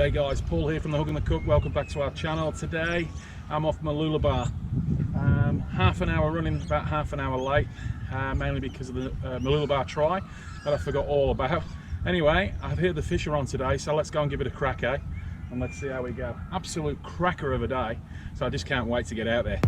G'day guys, Paul here from the Hook and the Cook. Welcome back to our channel. Today I'm off Mooloolaba. Half an hour running, about half an hour late, mainly because of the Mooloolaba try that I forgot all about. Anyway, I've heard the fish are on today, so let's go and give it a crack, eh? And let's see how we go. Absolute cracker of a day, so I just can't wait to get out there.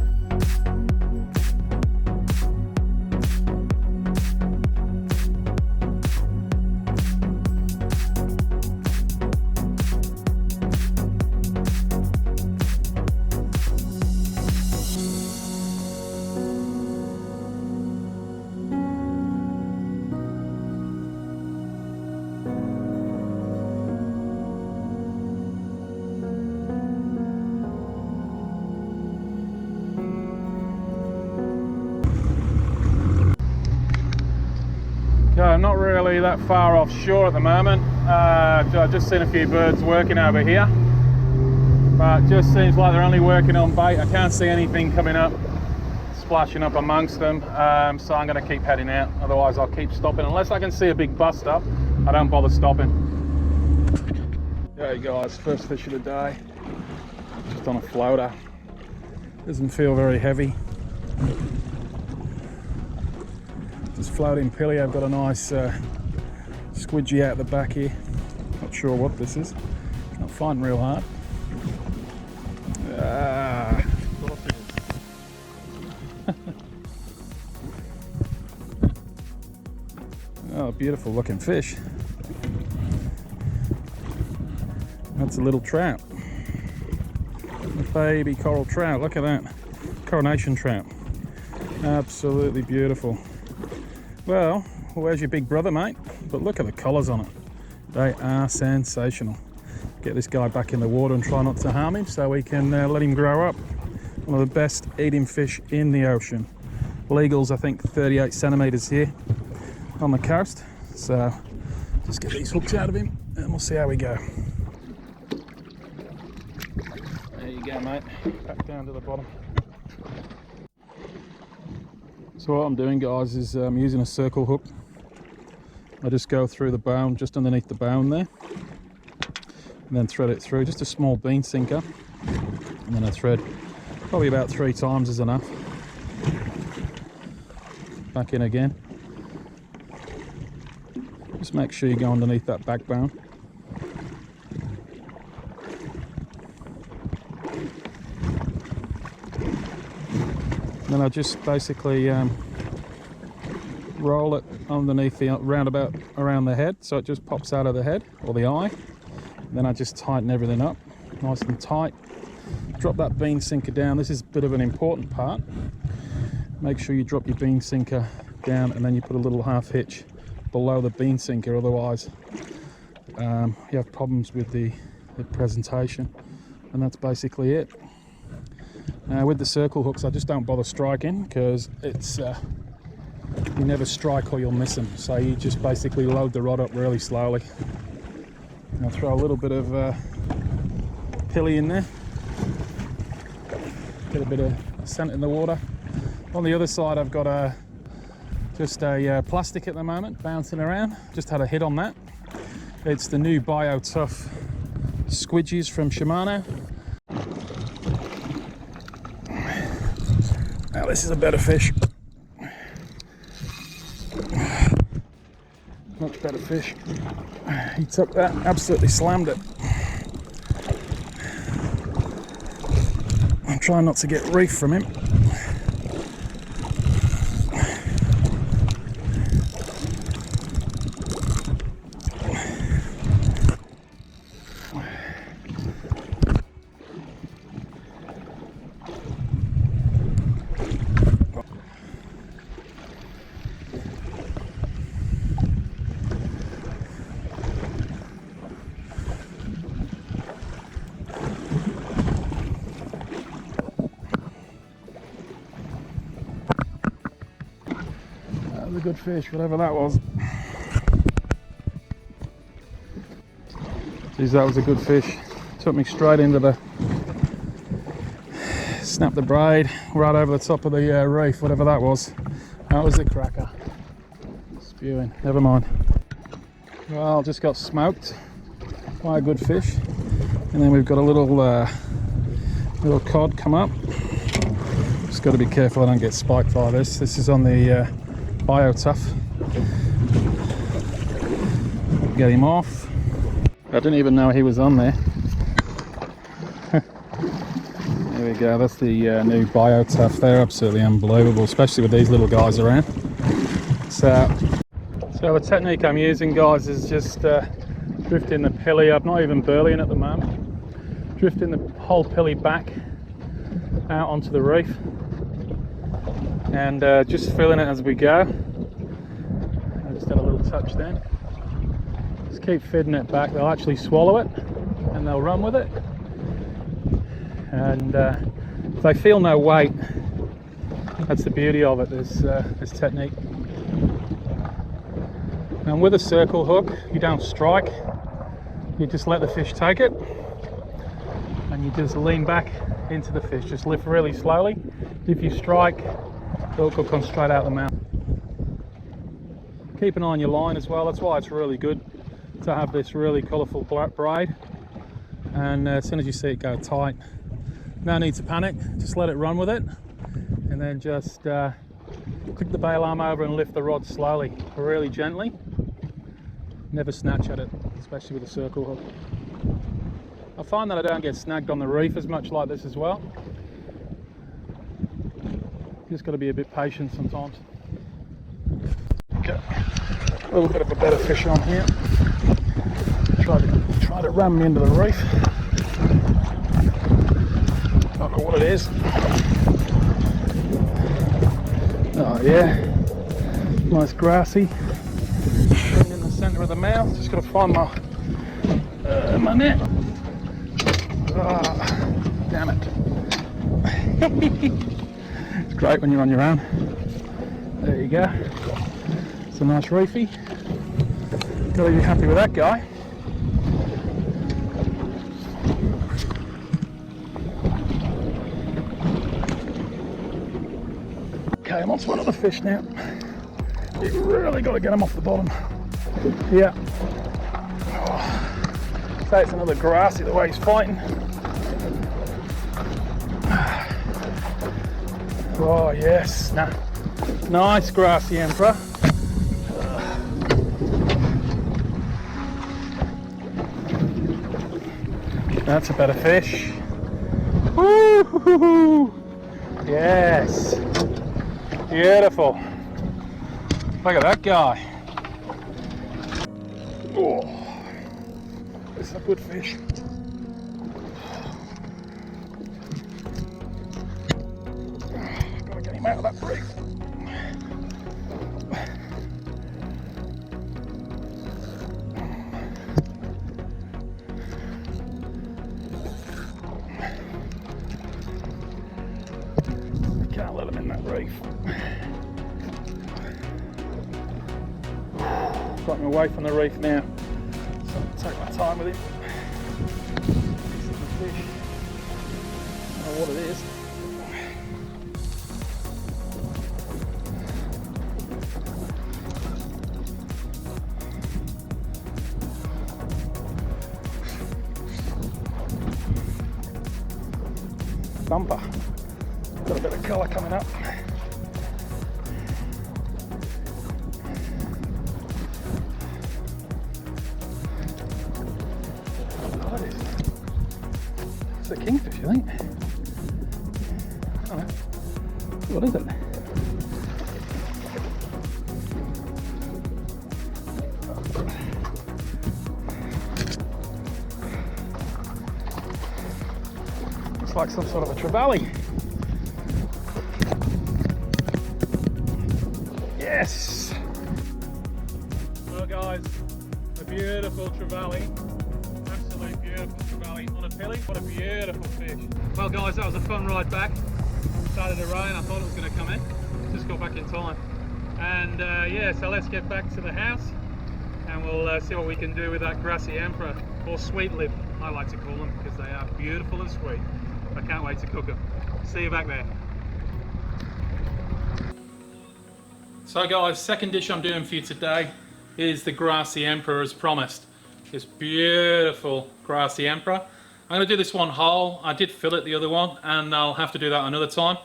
I'm not really that far offshore at the moment. I've just seen a few birds working over here, but it just seems like they're only working on bait. I can't see anything coming up, splashing up amongst them, so I'm going to keep heading out. Otherwise I'll keep stopping. Unless I can see a big bust up, I don't bother stopping. There you guys, first fish of the day, just on a floater. Doesn't feel very heavy. Just floating pilly. I've got a nice squidgy out the back here. Not sure what this is. Not finding real hard. Oh, beautiful looking fish. That's a little trout. A baby coral trout. Look at that. Coronation trout. Absolutely beautiful. Well, where's your big brother, mate? But look at the colours on it. They are sensational. Get this guy back in the water and try not to harm him so we can let him grow up. One of the best eating fish in the ocean. Legals, I think 38 centimetres here on the coast. So just get these hooks out of him and we'll see how we go. There you go, mate. Back down to the bottom. So what I'm doing, guys, is I'm using a circle hook. I just go through the bone, just underneath the bone there, and then thread it through, just a small bean sinker, and then I thread probably about 3 times is enough. Back in again. Just make sure you go underneath that backbone. Then I just basically roll it underneath the roundabout around the head, so it just pops out of the head or the eye. Then I just tighten everything up nice and tight. Drop that bean sinker down. This is a bit of an important part. Make sure you drop your bean sinker down and then you put a little half hitch below the bean sinker, otherwise you have problems with the presentation. And that's basically it. Now with the circle hooks, I just don't bother striking because it's you never strike or you'll miss them. So you just basically load the rod up really slowly. And I'll throw a little bit of pilly in there. Get a bit of scent in the water. On the other side, I've got just a plastic at the moment, bouncing around. Just had a hit on that. It's the new Bio Tough squidgies from Shimano. Now this is a better fish. Much better fish. He took that, absolutely slammed it. I'm trying not to get reef from him. A good fish, whatever that was. Geez, that was a good fish. Took me straight into the, snapped the braid right over the top of the reef, whatever that was. That was a cracker. Spewing, never mind. Well, just got smoked by a good fish. And then we've got a little little cod come up. Just got to be careful I don't get spiked by this. This is on the Bio-Tough. Get him off. I didn't even know he was on there. There we go, that's the new Bio-Tough. They're absolutely unbelievable, especially with these little guys around. So the technique I'm using, guys, is just drifting the pilly up, not even burleying at the moment. Drifting the whole pilly back out onto the reef and just filling it as we go. I just had a little touch then. Just keep feeding it back. They'll actually swallow it and they'll run with it. And if they feel no weight, that's the beauty of it, this technique. And with a circle hook, you don't strike, you just let the fish take it, and you just lean back into the fish, just lift really slowly. If you strike, the hook will come straight out the mouth. Keep an eye on your line as well, that's why it's really good to have this really colourful braid. And as soon as you see it go tight, no need to panic, just let it run with it, and then just click the bail arm over and lift the rod slowly, really gently. Never snatch at it, especially with a circle hook. I find that I don't get snagged on the reef as much like this as well. Just got to be a bit patient sometimes. Okay, a little bit of a better fish on here. Try to ram me into the reef. Don't know what it is. Oh yeah, nice grassy. In the centre of the mouth. Just got to find my net. Oh, damn it. It's great when you're on your own. There you go. It's a nice reefy. Got to be happy with that guy. Okay, I'm on to another fish now. You really got to get him off the bottom. Yeah. Oh, so it's another grassy the way he's fighting. Oh yes, nice grassy emperor. That's a better fish. Woo-hoo-hoo. Yes, beautiful. Look at that guy. Oh, this is a good fish. Gotta get him out of that reef. Can't let him in that reef. Got him away from the reef now, so I'll take my time with him. This is the fish. I don't know what it is. Bumper. Got a bit of colour coming up. It's a kingfish, I think. Oh, what is it? Looks like some sort of a Trevally. Yes! Well guys, a beautiful Trevally. Absolutely beautiful Trevally on a pilly. What a beautiful fish. Well guys, that was a fun ride back. Started to rain, I thought it was going to come in. Just got back in time. And yeah, so let's get back to the house and we'll see what we can do with that grassy emperor, or sweet lip, I like to call them, because they are beautiful and sweet. I can't wait to cook them. See you back there. So guys, second dish I'm doing for you today is the grassy emperor as promised. This beautiful grassy emperor. I'm going to do this one whole. I did fillet the other one, and I'll have to do that another time,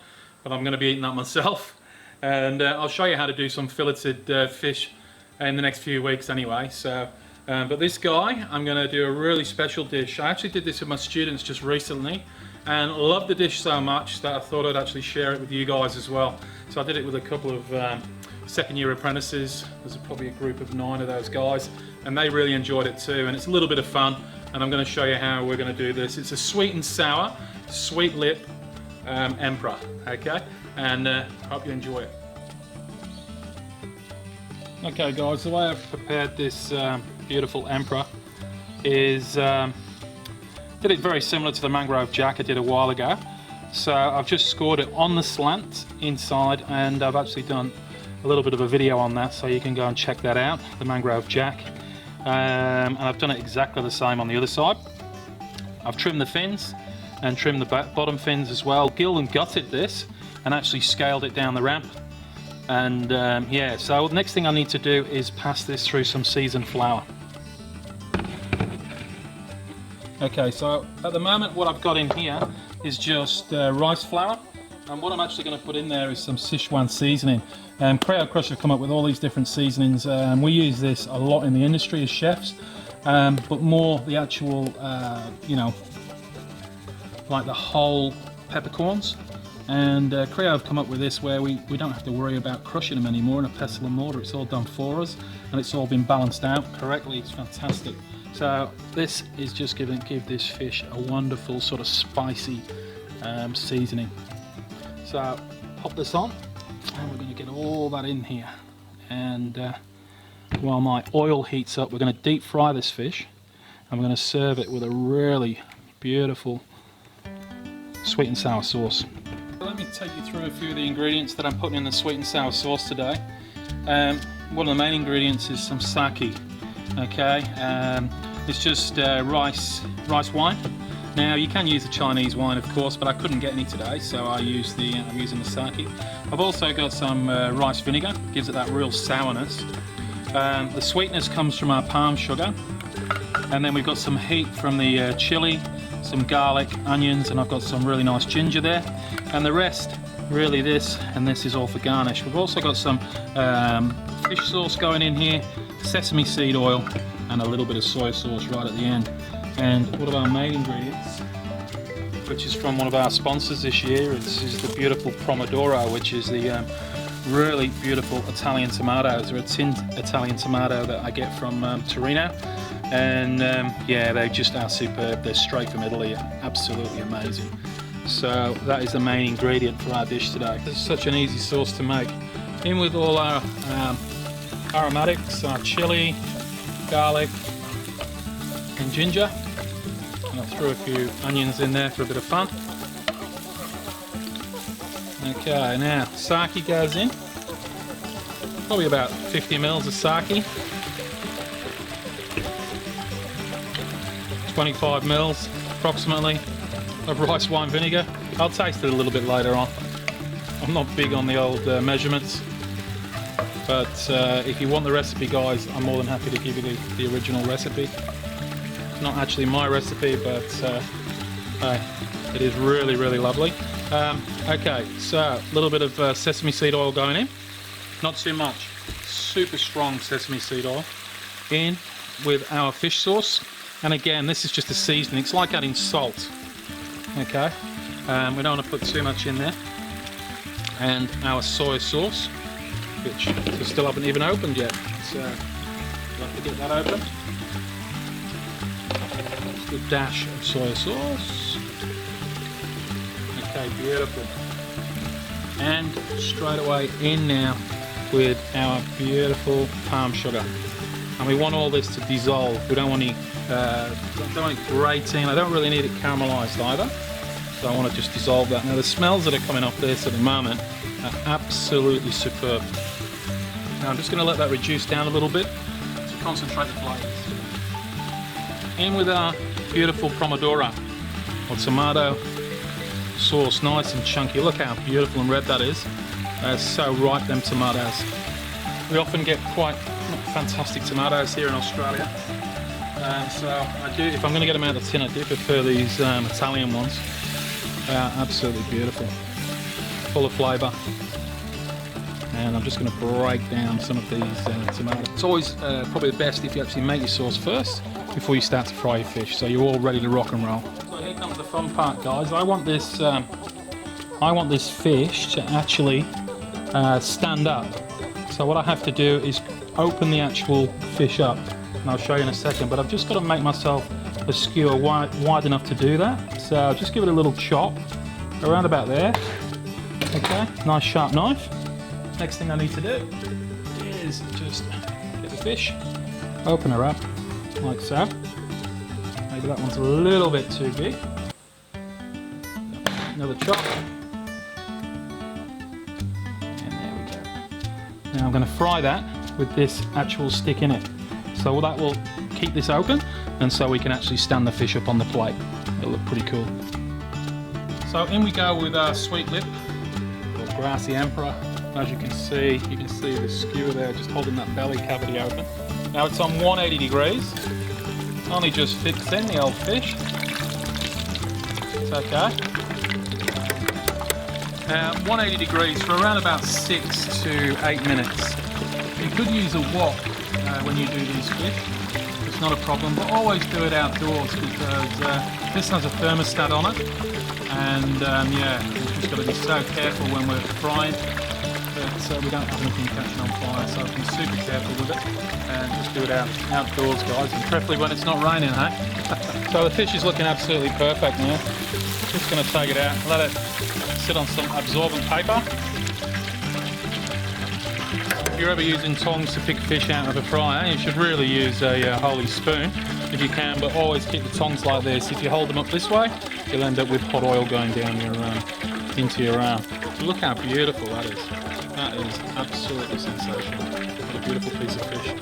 but I'm going to be eating that myself. And I'll show you how to do some filleted fish in the next few weeks anyway. So, but this guy, I'm going to do a really special dish. I actually did this with my students just recently, and loved the dish so much that I thought I'd actually share it with you guys as well. So I did it with a couple of second-year apprentices. There's probably a group of 9 of those guys, and they really enjoyed it too. And it's a little bit of fun, and I'm going to show you how we're going to do this. It's a sweet and sour, sweet lip emperor, okay? And hope you enjoy it. Okay guys, the way I've prepared this beautiful emperor is, did it very similar to the mangrove jack I did a while ago. So I've just scored it on the slant inside, and I've actually done a little bit of a video on that, so you can go and check that out, the mangrove jack. And I've done it exactly the same on the other side. I've trimmed the fins and trimmed the bottom fins as well. Gilled and gutted this and actually scaled it down the ramp. And yeah, so the next thing I need to do is pass this through some seasoned flour. Okay, so at the moment what I've got in here is just rice flour, and what I'm actually going to put in there is some Sichuan seasoning. Crowd Crush have come up with all these different seasonings, and we use this a lot in the industry as chefs, but more the actual, you know, like the whole peppercorns. And Creo have come up with this where we don't have to worry about crushing them anymore in a pestle and mortar. It's all done for us, and it's all been balanced out correctly. It's fantastic. So this is just going to give this fish a wonderful sort of spicy seasoning. So pop this on, and we're going to get all that in here. And while my oil heats up, we're going to deep fry this fish, and we're going to serve it with a really beautiful sweet and sour sauce. Let me take you through a few of the ingredients that I'm putting in the sweet and sour sauce today. One of the main ingredients is some sake. Okay, it's just rice wine. Now you can use the Chinese wine, of course, but I couldn't get any today, so I'm using the sake. I've also got some rice vinegar, gives it that real sourness. The sweetness comes from our palm sugar, and then we've got some heat from the chili, some garlic, onions, and I've got some really nice ginger there. And the rest, really this and this is all for garnish. We've also got some fish sauce going in here, sesame seed oil, and a little bit of soy sauce right at the end. And one of our main ingredients, which is from one of our sponsors this year, this is the beautiful Pomodoro, which is the really beautiful Italian tomatoes. They're a tinned Italian tomato that I get from Torino. And yeah, they just are superb. They're straight from Italy, absolutely amazing. So that is the main ingredient for our dish today. This is such an easy sauce to make. In with all our aromatics, our chili, garlic and ginger. And I'll throw a few onions in there for a bit of fun. Okay, now sake goes in. Probably about 50 mils of sake. 25 mils approximately of rice wine vinegar. I'll taste it a little bit later on. I'm not big on the old measurements, but if you want the recipe, guys, I'm more than happy to give you the original recipe. It's not actually my recipe, but it is really, really lovely. Okay, so a little bit of sesame seed oil going in, not too much. Super strong sesame seed oil in with our fish sauce. And again, this is just a seasoning. It's like adding salt. Okay, we don't want to put too much in there. And our soy sauce, which we still haven't even opened yet. So we'll have to get that open. Just a dash of soy sauce. Okay, beautiful. And straight away in now with our beautiful palm sugar. And we want all this to dissolve. We don't want any don't want it grating. I don't really need it caramelized either. So I want to just dissolve that. Now the smells that are coming off this at the moment are absolutely superb. Now I'm just going to let that reduce down a little bit to concentrate the flavors. In with our beautiful Pomodoro or tomato sauce, nice and chunky. Look how beautiful and red that is. They're so ripe, them tomatoes. We often get quite fantastic tomatoes here in Australia. So I do, if I'm going to get them out of the tin, I do prefer these Italian ones. They are absolutely beautiful, full of flavour. And I'm just going to break down some of these tomatoes. It's always probably the best if you actually make your sauce first before you start to fry your fish, so you're all ready to rock and roll. So here comes the fun part, guys. I want this fish to actually stand up. So what I have to do is open the actual fish up, and I'll show you in a second, but I've just got to make myself a skewer wide enough to do that. So I'll just give it a little chop around about there. Okay, nice sharp knife. Next thing I need to do is just get the fish, open her up like so. Maybe that one's a little bit too big. Another chop. And there we go. Now I'm going to fry that with this actual stick in it. So that will keep this open, and so we can actually stand the fish up on the plate. It'll look pretty cool. So in we go with our sweet lip, or grassy emperor. As you can see the skewer there, just holding that belly cavity open. Now it's on 180 degrees. Only just fits in the old fish. It's okay. 180 degrees for around about 6 to 8 minutes. You could use a wok when you do these fish. It's not a problem, but always do it outdoors because this has a thermostat on it. And yeah, we've just got to be so careful when we're frying that we don't have anything catching on fire. So be super careful with it and just do it outdoors, guys, and preferably when it's not raining, hey? So the fish is looking absolutely perfect now. Just going to take it out, let it sit on some absorbent paper. If you're ever using tongs to pick fish out of a fryer, you should really use a holy spoon if you can, but always keep the tongs like this. If you hold them up this way, you'll end up with hot oil going down your into your arm. Look how beautiful that is. That is absolutely sensational. What a beautiful piece of fish.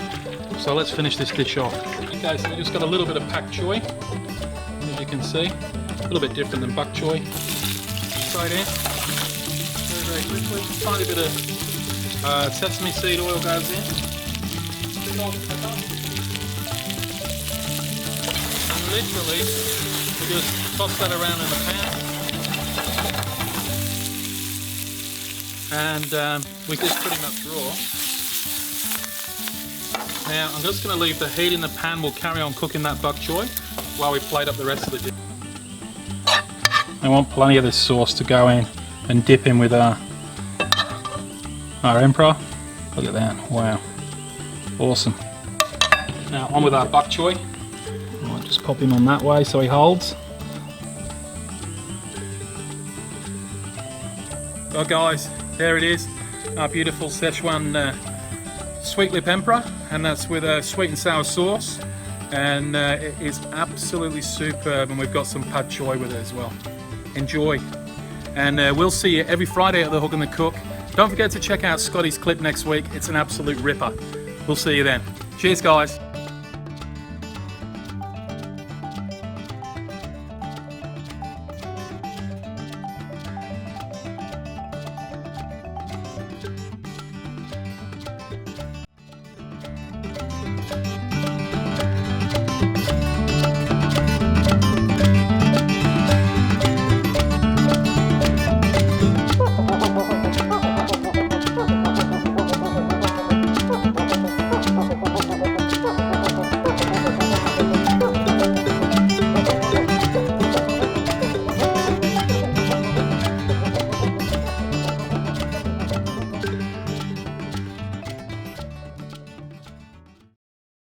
So let's finish this dish off. Okay, so we just got a little bit of pak choy, as you can see. A little bit different than bok choy. Straight in. Very, very quickly. A tiny bit of sesame seed oil goes in. And literally, we just toss that around in the pan. And we just pretty much raw. Now I'm just going to leave the heat in the pan. We'll carry on cooking that bok choy while we plate up the rest of the dish. I want plenty of this sauce to go in and dip in with our emperor. Look at that, wow, awesome. Now on with our bok choy. I might just pop him on that way so he holds. Well guys, there it is, our beautiful Szechuan sweet lip emperor, and that's with a sweet and sour sauce, and it is absolutely superb, and we've got some pad choy with it as well. Enjoy, and we'll see you every Friday at the Hook and the Cook. Don't forget to check out Scotty's clip next week. It's an absolute ripper. We'll see you then. Cheers guys.